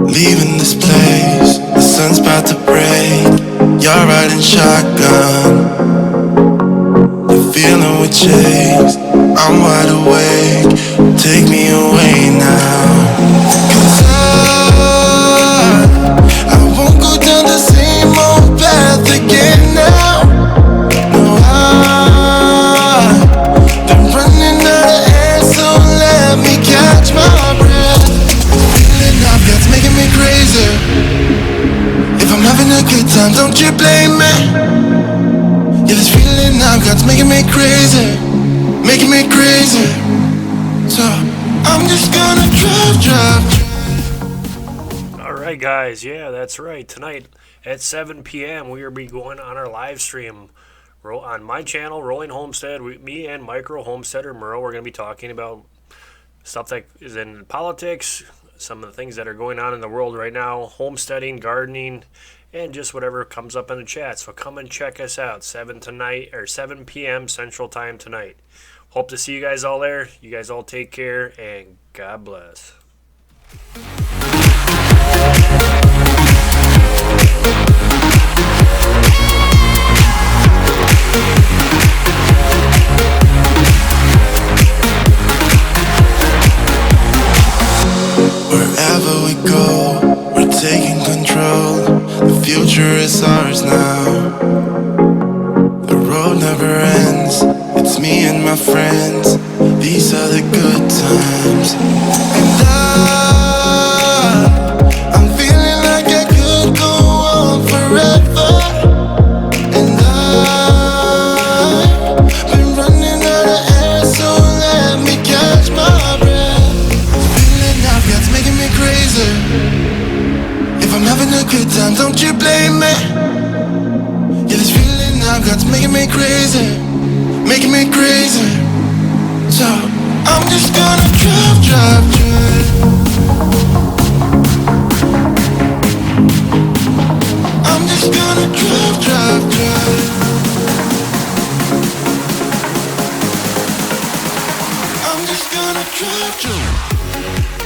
Leaving this place, the sun's about to break. You're riding shotgun, the feeling we chase. I'm wide awake, take me away now. 'Cause I won't go down the same old path again now. No, I've been running out of air, so let me catch my breath. Feeling I've got's making me crazy. If I'm having a good time, don't you blame me. Yeah, this feeling I've got's making me crazy, making me crazy. So I'm just gonna drive. Alright guys, yeah, that's right. Tonight at 7 p.m. we will be going on our live stream on my channel, Rolling Homestead. Me and Micro Homesteader Merle, we're going to be talking about stuff that is in politics, some of the things that are going on in the world right now, homesteading, gardening, and just whatever comes up in the chat. So come and check us out, 7 p.m. Central Time tonight. Hope to see you guys all there. You guys all take care, and God bless. Wherever we go, we're taking control. The future is ours now. The road never ends. It's me and my friends. These are the good times. And I'm feeling like I could go on forever. And I've been running out of air, so let me catch my breath. Feeling I've got's making me crazy. If I'm having a good time, don't you blame me. Yeah, this feeling I've got's making me crazy, making me crazy. So I'm just gonna drive. I'm just gonna drive. I'm just gonna drive.